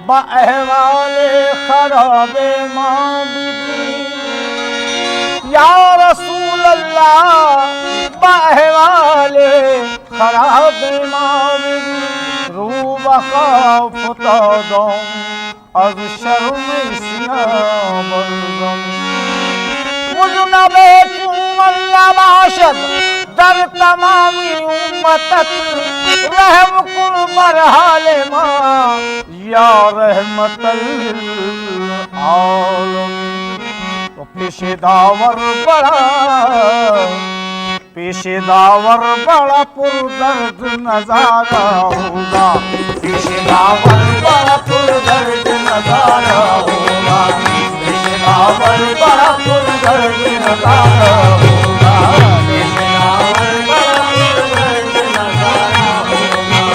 बहवाले खराबे माँ बीबी या रसूल अल्लाह बहवाले खराबे माँ बीबी रू बखौफ तादम az şerm isyan bıldım मुजनबे अल्लाह बाशद दर तमामी उम्मतक रहम कुल बरहाले माँ या रहमतल आलमीन। तो पेशेदावर बड़ा पुरदर्द नजारा होगा, पेशेदावर बड़ा पुरदर्द नजारा होगा, पेशेदावर बड़ा पुरदर्द नजारा होगा, पेशेदावर बड़ा पुरदर्द नजारा होगा,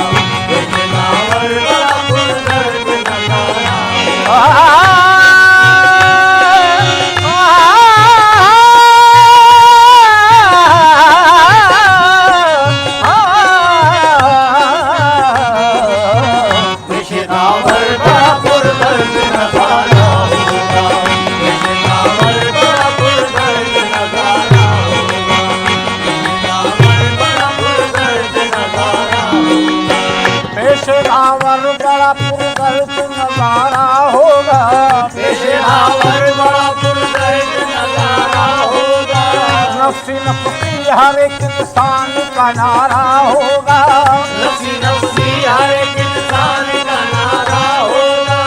पेशेदावर बड़ा पुरदर्द नजारा होगा। पेशेदावर बड़ा पुरदर्द नजारा होगा, पेशेदावर बड़ा पुरदर्द नजारा होगा, नफ्सी नफ्सी हर एक इंसान का नारा होगा, नफ्सी नफ्सी हर एक इंसान का नारा होगा,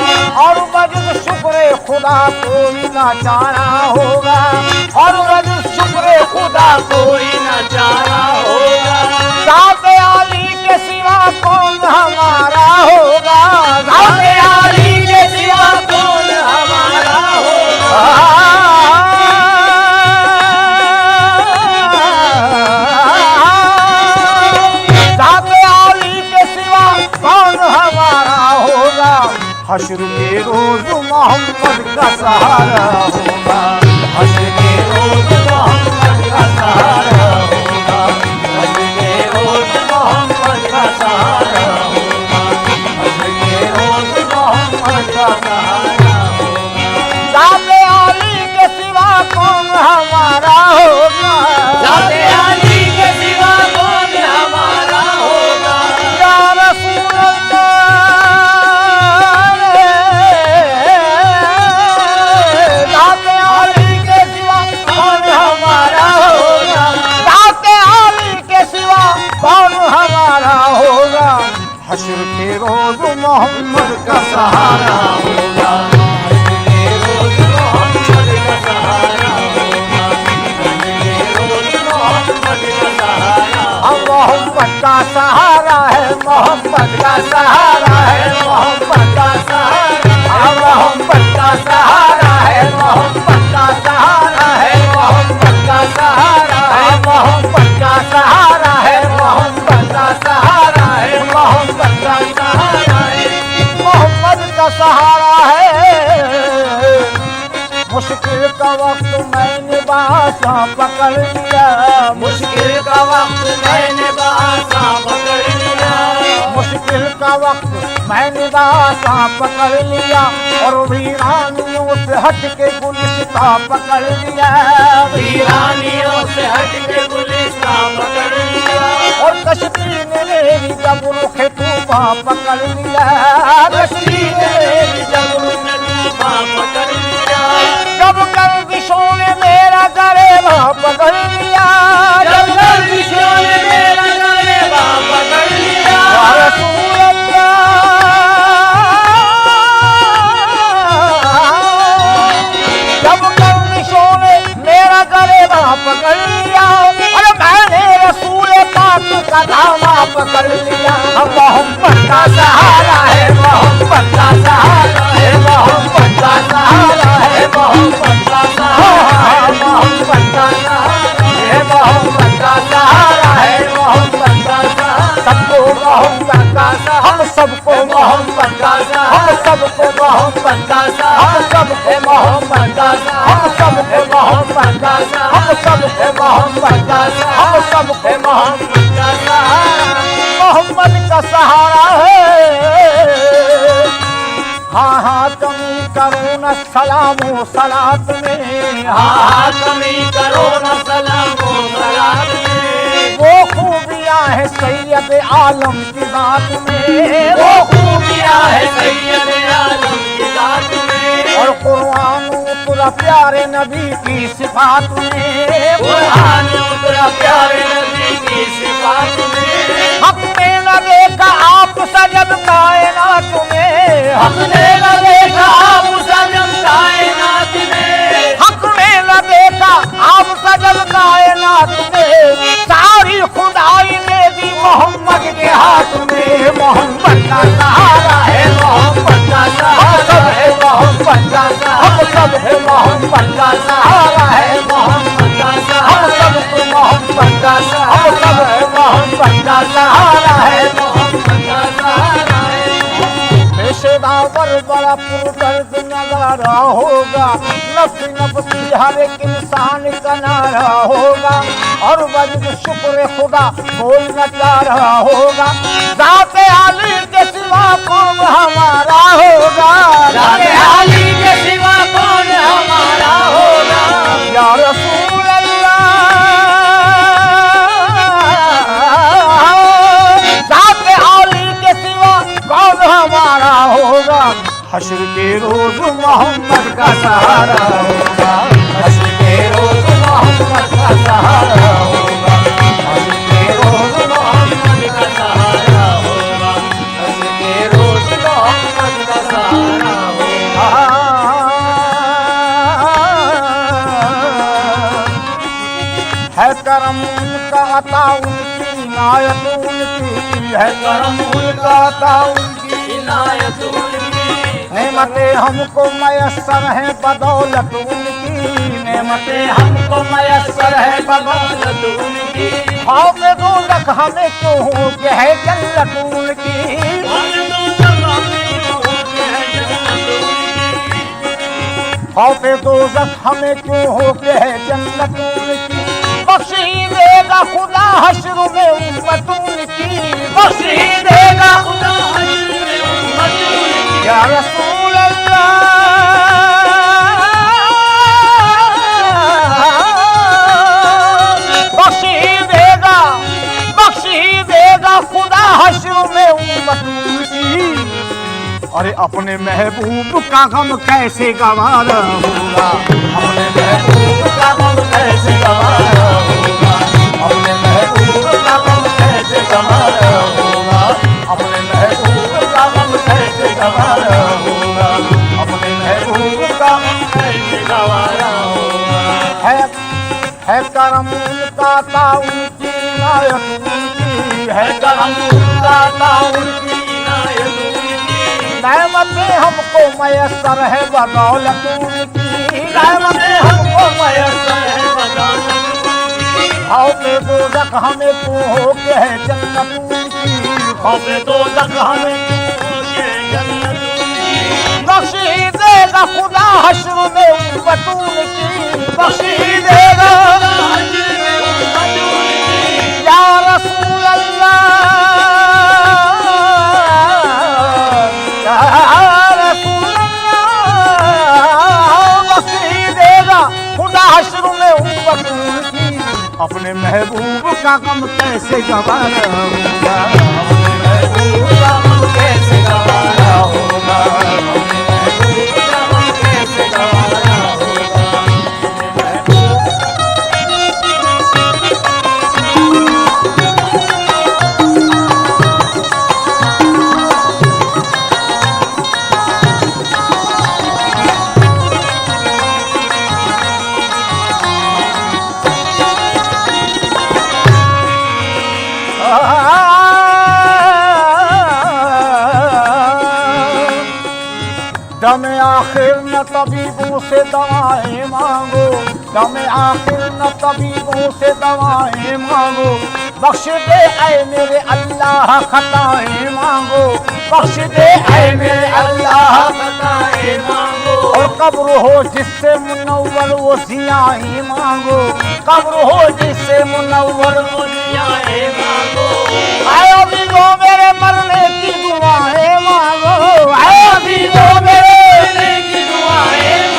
और वजह शुक्र खुदा कोई ना चारा होगा, और वजह शुक्र खुदा कोई ना चारा होगा, ज़ात आली के सिवा कौन हमारा होगा, ज़ात आली के सिवा कौन हमारा होगा, ज़ात आली के सिवा कौन हमारा होगा, हश्र के रोज मोहम्मद का सहारा होगा, हश्र के रोज मोहम्मद का सहारा होगा, हश्र के रोज मोहम्मद का सहारा होगा, हश्र के रोज मोहम्मद का सहारा होगा, ज़ात आली के सिवा कौन हमारा होगा, ज़ात आली के सिवा कौन हमारा होगा, या रसूल अल्लाह ज़ात आली के सिवा कौन हमारा होगा, ज़ात आली के सिवा कौन हमारा होगा, हश्र के रोज मोहम्मद का सहारा होगा, हश्र के रोज मोहम्मद का सहारा होगा, हश्र के रोज मोहम्मद का सहारा, मोहम्मद का सहारा है, मोहम्मद का सहारा है, मोहम्मद का सहारा, मोहम्मद का सहारा है, मोहम्मद का सहारा है, मोहम्मद का सहारा है, मोहम्मद का सहारा है, मोहम्मद का सहारा है, मोहम्मद का सहारा है, मोहम्मद का सहारा है। मुश्किल का वक्त मैंने बासा पकड़ लिया, मुश्किल का वक्त मैंने बासा पकड़ लिया, मुश्किल का वक्त मैंने बासा पकड़ लिया, और वीरानियों से हट के गुलिस्ता पकड़ लिया, वीरानियों से हट के गुलिस्ता पकड़ लिया, और कश्ती ने मेरी जब रुख तूफा पकड़ लिया, कश्ती ने मेरी जब रुख तूफा पकड़ लिया, जब गर्दिशों ने मेरा गरेबा पकड़ लिया, जब गर्दिशों ने मेरा गरेबा पकड़ लिया, या रसूल अल्लाह जब गर्दिशों ने मेरा गरेबा पकड़ लिया, और मैंने रसूल पाक का धामा पकड़ लिया, मोहम्मद का सहारा है, मोहम्मद का सहारा है, मोहम्मद का सहारा है, मोहम्मद का सहारा है, मोहम्मद का सहारा है, मोहम्मद का सहारा है, मोहम्मद का सहारा, सबको मोहम्मद का सहारा, हम सबको मोहम्मद का सहारा, हम सबको मोहम्मद का सहारा, हम सबको मोहम्मद का सहारा, हम सबको मोहम्मद का सहारा, हम सबको मोहम्मद का सहारा, हम सबको मोहम्मद का सहारा, मोहम्मद का सहारा है। सलामो सलात में, हाँ कमी करो न सलामो सलात में। वो खूबियाँ है सैयद आलम की जात में, वो खूबियाँ है सैयद आलम की जात में। और कुरान उतरा प्यारे नबी की सिफात में, कुरान उतरा प्यारे नबी की सिफात में। हमने न देखा आप सजद कायनात में, हमने न देखा आप सजद कायनात में। हमने न देखा आप सजद कायनात में। सारी खुदाई ने दी मोहम्मद के हाथ में, मोहम्मद का सहारा है, मोहम्मद का सहारा है, मोहम्मद का सहारा, हम सब है मोहम्मद का सहारा है, मोहम्मद का सहारा, हम सब तो मोहम्मद का सहारा, हम सब है मोहम्मद का सहारा है, मोहम्मद का सहारा है। पेशेदावर बड़ा पुरदर्द नजारा होगा, नफ्सी नफ्सी हर एक इंसान का नारा होगा, और वजद शुक्र खुदा कोई न चारा होगा। जाते आली के सिवा कौन हमारा होगा, जाते आली के सिवा कौन हमारा होगा। या रसूल अल्लाह, जाते आली के सिवा कौन हमारा होगा। हश्र के रोज मोहम्मद का सहारा होगा, हश्र के रोज मोहम्मद का सहारा होगा, हश्र के रोज मोहम्मद का सहारा होगा। हश्र के रोज मोहम्मद का सहारा होगा। है करम उनका अता उनकी इनायत उनकी, है करम उनका अता उनकी इनायत उनकी। नेमतें हमको मयस्सर है बदौलत उनकी, नेमतें हमको मयस्सर है बदौलत उनकी। खौफ दोज़ख हमें क्यों हो के है जन्नत उनकी, खौफ दोज़ख हमें क्यों हो के है जन्नत उनकी। बख्शी देगा खुदा हश्र में उम्मत उनकी, बख्शी देगा खुदा हश्र में उम्मत उनकी। या रसूल अल्लाह, बख्शी देगा खुदा हश्र में उम्मत उनकी। अरे अपने महबूब का गम कैसे गवारा होगा, अपने महबूब का गम कैसे गवारा होगा, अपने महबूब का गम कैसे गवारा होगा, अपने महबूब का गम कैसे गवारा होगा, अपने महबूब का गम कैसे गवारा होगा। है करम उनका ता उनकी इनायत उनकी, है करम उनका ता उनकी इनायत उनकी। नेमतें हमको मयस्सर है बदौलत उनकी, नेमतें हमको मयस्सर है बदौलत उनकी। खौफ दोज़ख हमें क्यों हो के है जन्नत उनकी, खौफ दोज़ख हमें क्यों हो के है जन्नत उनकी। बख्शी देगा खुदा हश्र में उम्मत उनकी, बख्शी देगा हश्र में उम्मत उनकी। या रसूल अल्लाह, या रसूल अल्लाह, बख्शी देगा खुदा हश्र में उम्मत उनकी। अपने महबूब का गम कैसे गवारा होगा, अपने महबूब का गम कैसे गवारा होगा, अपने महबूब का गम कैसे गवारा होगा। दम आखिर न तबीबों से दवाएं मांगो, दम आखिर न तबीबों से दवाएं मांगो। बख्श दे ऐ मेरे अल्लाह खताएं मांगो, बख्श दे ऐ मेरे अल्लाह खताएं मांगो। और कब्र हो जिससे मुनव्वर वो जियाएं मांगो, कब्र हो जिससे मुनव्वर वो जियाएं मांगो। आए अभी जो मेरे मरने की दुआएं मांगो, आए अभी जो मेरे की दुआएं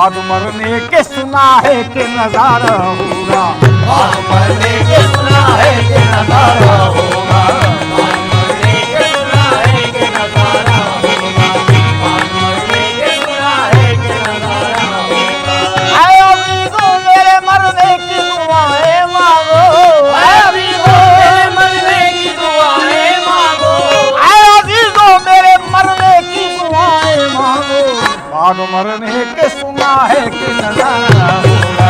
बाद मरने के सुना है कि नजारा होगा, बाद मरने के सुना है कि नजारा होगा, बाद मरने के सुना है कि नजारा होगा, बाद मरने के सुना है कि नजारा होगा। आए अजीजों मेरे मरने की दुआएं मांगो, आए अजीजों मेरे मरने की दुआएं मांगो, आए अजीजों मेरे मरने की दुआएं मांगो, बाद मरने के सुना है कि नजारा होगा,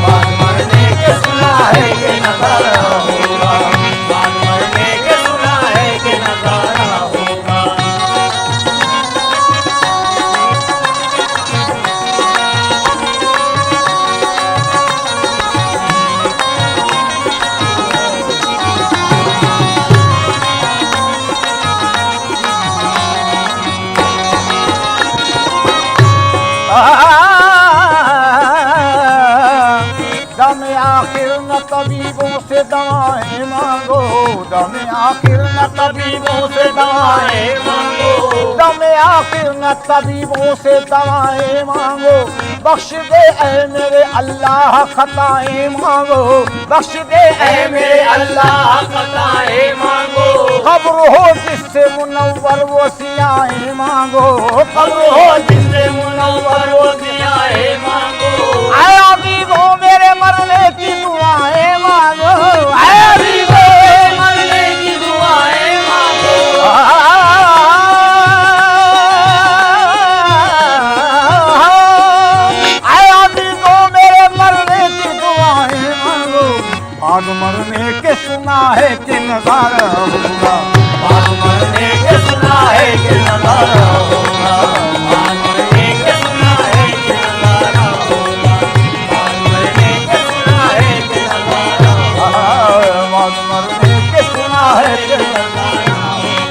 बाद मरने के सुना है कि नजारा होगा, बाद मरने के सुना है कि नजारा होगा। दम आखिर न तबीबों से दवाएं मांगो, दम आखिर न तबीबों से दवाएं मांगो, दम आखिर न तबीबों से दवाएं मांगो, बख्श दे ऐ मेरे अल्लाह खताएं मांगो, बख्श दे ऐ मेरे अल्लाह खताएं मांगो, कब्र हो जिससे मुनव्वर वो सियाएं मांगो, कब्र हो जिससे मुनव्वर वो दुआएं मांगो, आए अजीजों मेरे मरने की दुआएं मांगो, आए अजीजों मरने की दुआएं मांगो, आए अजीजों मेरे मरने की दुआएं मांगो, बाद मरने के सुना है कि नजारा होगा, बाद मरने के सुना है कि नजारा होगा, बाद मरने के सुना है कि नजारा होगा, बाद मरने के सुना है कि नजारा होगा, बाद मरने के सुना है कि नजारा होगा।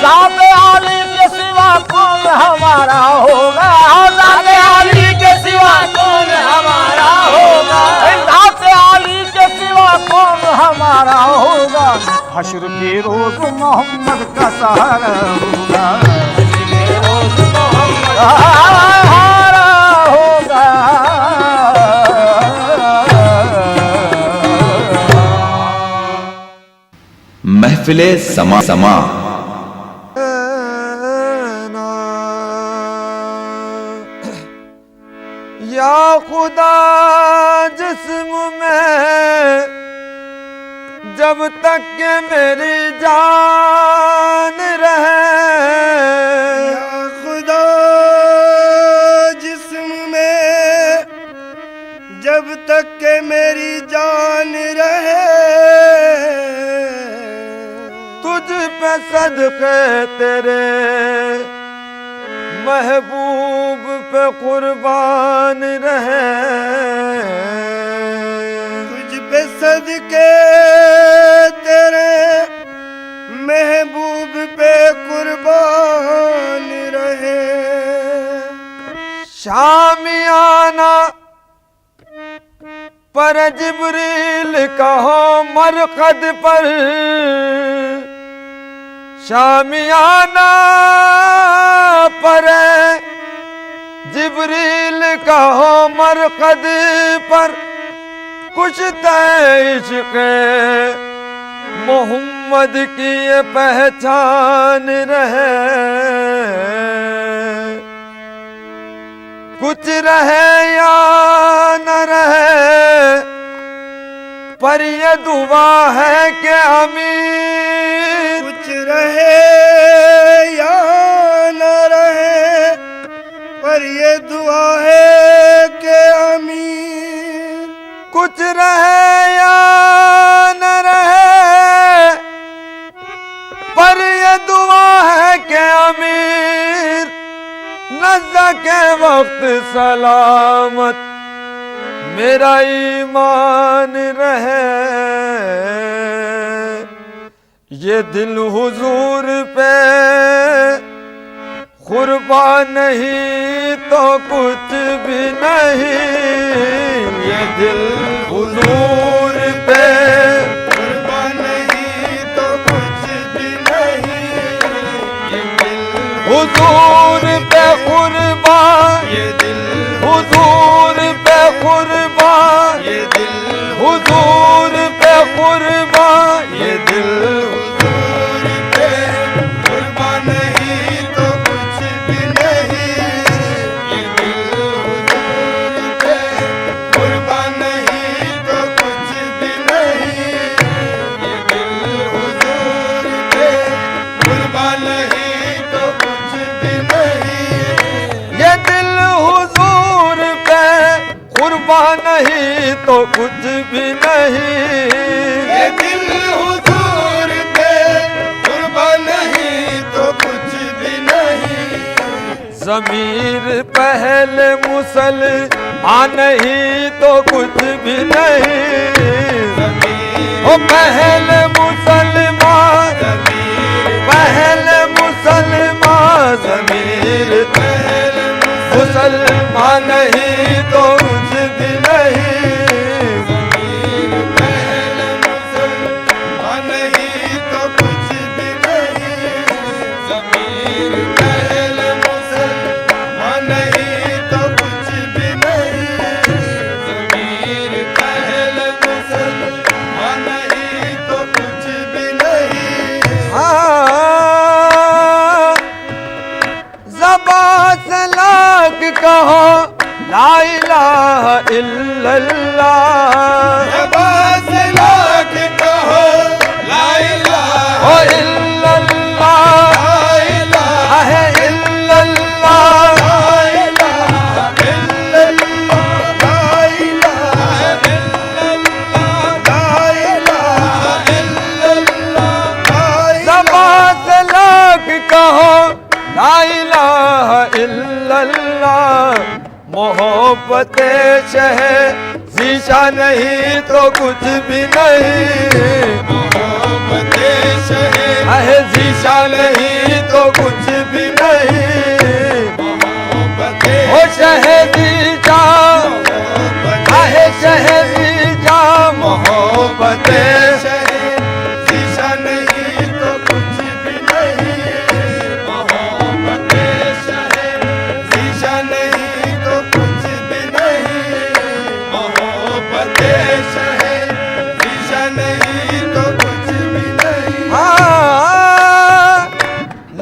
ज़ात आली के सिवा कौन हमारा होगा, ज़ात आली के सिवा कौन हमारा होगा, ज़ात आली के सिवा कौन हमारा होगा, हश्र के रोज मोहम्मद का सहारा होगा, इसके रोज़ मोहम्मद सहारा होगा। महफिले समा समा या खुदा जिस्म में जब तक के मेरी जान रहे, या खुदा जिस्म में जब तक के मेरी जान रहे, तुझ पे सदके तेरे महबूब पे कुर्बान रहे, तुझ पे सदके तेरे महबूब पे कुर्बान रहे। शामियाना पर जिब्रील कहो मरकद पर, शामियाना पर जिब्रील कहो मरकद पर, कुछ इश्क़ मोहम्मद की ये पहचान रहे, कुछ रहे या न रहे पर ये दुआ है कि अमीर, कुछ रहे या न रहे पर ये दुआ है कि अमीर, कुछ रहे या न रहे पर ये दुआ है कि अमीर, नज़्ज़ा के वक्त सलामत मेरा ईमान रहे, ये दिल हुजूर पे कुर्बान नहीं तो कुछ भी नहीं, ये दिल हुजूर पे कुर्बान नहीं तो कुछ भी नहीं, ये दिल हुजूर पे कुर्बान, ये दिल हुजूर पे कुर्बान, ये दिल हुजूर पे कुर्बान, ये दिल हुजूर पे कुर्बान नहीं तो कुछ भी नहीं। ये दिल हुजूर पे कुर्बान नहीं तो कुछ भी नहीं। ये दिल हुजूर पे कुर्बान नहीं तो कुछ भी नहीं। ये दिल हुजूर पे कुर्बान नहीं तो कुछ भी नहीं। ये दिल हुजूर पे कुर्बान नहीं तो कुछ भी नहीं। ज़मीर पहले मुसलमान नहीं तो कुछ भी नहीं। ओ पहले मुसलमान, पहले मुसलमान, ज़मीर पहले मुसलमान नहीं तो कुछ भी नहीं। पहले मुसलमान नहीं तो कुछ भी नहीं। ज़मीर पहले मुसलमान नहीं तो कुछ भी नहीं। ज़मीर पहले मुसलमान नहीं तो कुछ भी नहीं। हाँ, ज़बां से लाग कहो ला इलाहा इल्लल्लाह। ज़बां से लाग कहो ला इलाहा ओ इल्लल्लाह, ला इलाहा आहे इल्लल्लाह, ला इलाहा इल्लल्लाह, ला इलाहा इल्लल्लाह, ला इलाहा इल्लल्लाह, ला ज़बां से लाग कहो ला इलाहा इल्लल्लाह। मोहब्बत शह शीशा नहीं तो कुछ भी नहीं। मोहब्बत शहे आहे शीशा नहीं तो कुछ भी नहीं। मोहब्बत ओ शहदी जा, आहे शहदी जा, मोहब्बत शहे शीशा नहीं तो कुछ भी नहीं। मोहब्बत शहे शीशा नहीं तो कुछ भी नहीं। मोहब्बत शहे शीशा नहीं तो कुछ भी नहीं। हाँ,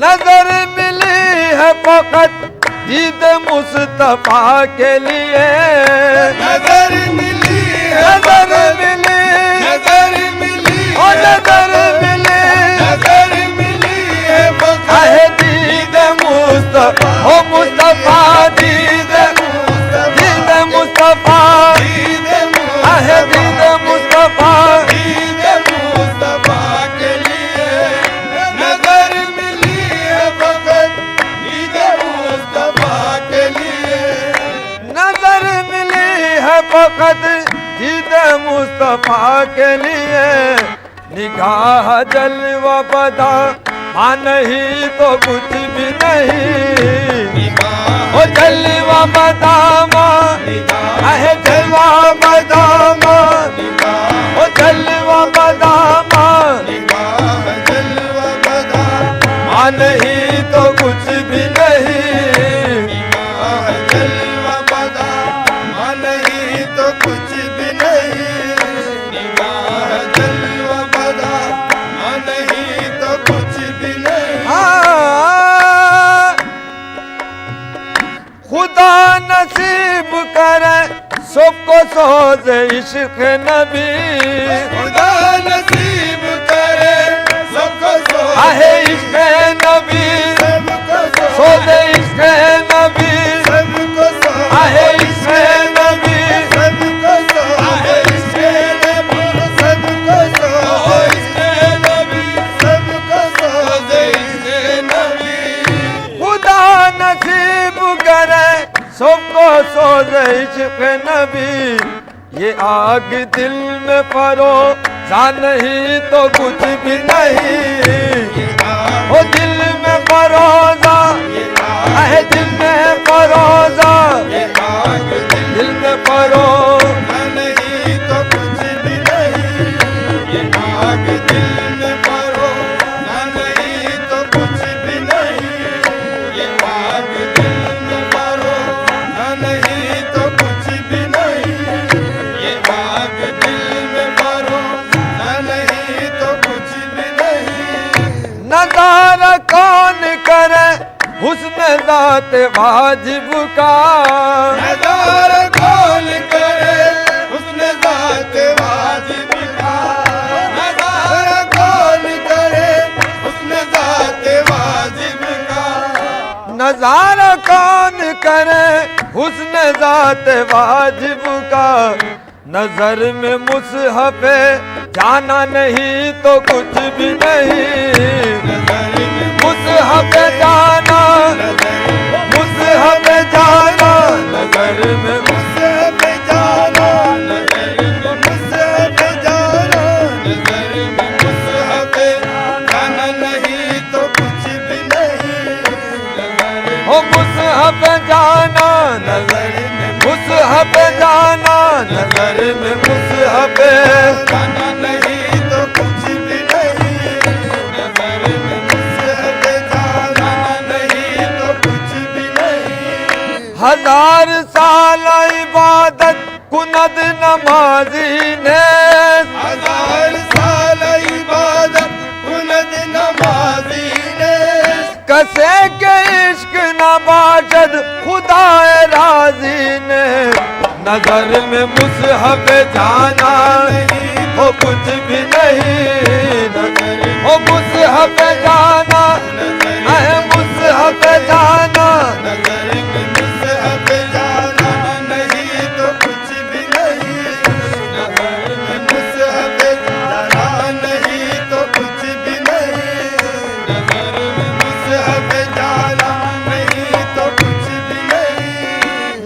नजर मिली है फकत दीद मुस्तफा के लिए। नजर मिली है नजर मिली, नजर मिली ओ नजर मिली, नजर मिली है आहे दीद मुस्तफा, ओ मुस्तफा दीद, दीद मुस्तफा, आहे दीद मुस्तफा। मुस्तफा के लिए नजर मिली है फकत ईद मुस्तफा के लिए। नजर मिली है फकत दीद मुस्तफा के लिए। निगाह जलवा बदा हाँ नहीं तो कुछ भी नहीं। ओ जलवा बदामा, आहे जलवा बदामा, ओ जलवा बदामा, जलवा बदा हाँ नहीं तो कुछ भी नहीं। जलवा बदा नहीं तो कुछ भी नहीं। जलवा बदा नहीं तो कुछ भी नहीं। हाँ, खुदा नसीब करे सबको सोज इश्क नबी। खुदा नसीब करे सबको आहे इश्क नबी, सबको सोज इश्क नबी, सबको आहे इश्क नबी, सबको आहे इश्क़ नबी, सबको इश्क़ नबी, सबको इश्क़ नबी। खुदा नसीब करे सबको सोज इश्क नबी। ये आग दिल में परो जा नहीं तो कुछ भी नहीं। ओ दिल में परोजा, आहे दिल में परोजा, दिल में परो नहीं तो कुछ भी नहीं। ये आग दिल में परो नहीं तो कुछ भी नहीं। ये आग दिल में परो नहीं हुस्न ज़ात वाजिब का नज़ारा कौन करे हुस्न ज़ात वाजिब का नज़ारा कौन करे हुस्न ज़ात वाजिब का नज़ारा कौन करे हुस्न ज़ात वाजिब का नजर में मुसहफ़ जाना नहीं तो कुछ भी नहीं मुसहफ़ जाना मुसहफ़ जाना नजर में मुसहफ़ जाना नज़र में मुसहफ़ जाना नज़र में मुसहफ़ जाना नहीं तो कुछ भी नहीं हो मुसहफ़ जाना नजर में मुसहफ़ जाना नजर में मुसहफ़ जाना नहीं तो कुछ भी नहीं नज़र में मुसहफ़ जाना नहीं तो कुछ भी नहीं हजार साल इबादत कुनद नमाजी ने हजार साल इबादत कुनद नमाजी ने कसे के इश्क नबाजद खुदाए राजी ने नजर में मुसहफ़ जाना हो कुछ भी नहीं हो मुसहफ़ जाना है मुसहफ़ जाना नज़र में मुसहफ़ जाना नहीं तो कुछ भी नहीं नज़र में मुसहफ़ जाना नहीं तो कुछ भी नहीं नज़र में मुसहफ़ जाना नहीं तो कुछ भी नहीं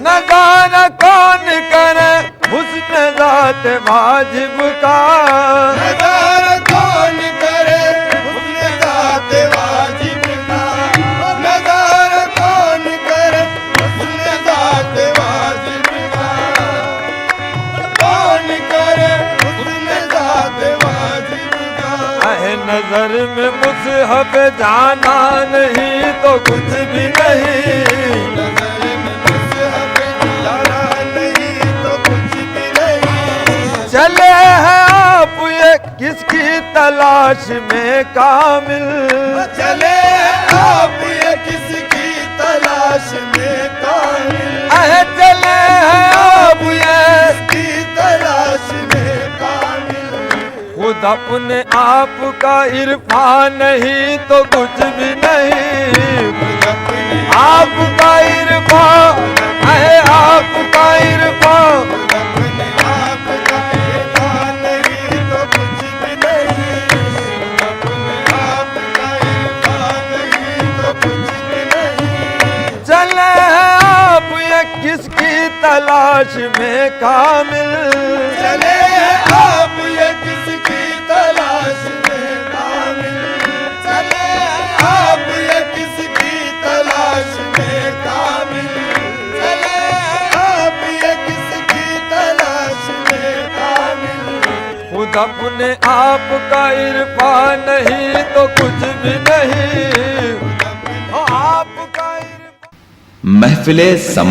नज़ारा कौन करे हुस्न ज़ात वाजिब का नज़ारा कौन करे हुस्न ज़ात वाजिब का नज़ारा कौन करे हुस्न ज़ात वाजिब का कौन करे हुस्न ज़ात वाजिब का है नजर में मुसहफ़ जाना नहीं तो कुछ भी नहीं नज़र में मुसहफ़ जाना नहीं तो कुछ भी नहीं चले हैं आप ये किसकी तलाश में कामिल चले आप ये किसकी तलाश में कामिल अहे चले हैं आप ये की तलाश में कामिल खुद अपने आप का इरफान नहीं तो कुछ भी नहीं अपने आपका इरफान है आपका इरफान अपने आप का इरफान नहीं तो कुछ भी नहीं अपने आप का इरफान नहीं तो कुछ भी नहीं चले हैं आप ये किसकी तलाश में कामिल चले आप ये किसकी तलाश में कामिल चले आप ये किसकी तलाश में कामिल चले आप ये किसकी तलाश में कामिल खुद अपने आप का इरफान नहीं तो कुछ भी नहीं आपका इरफान महफिले समा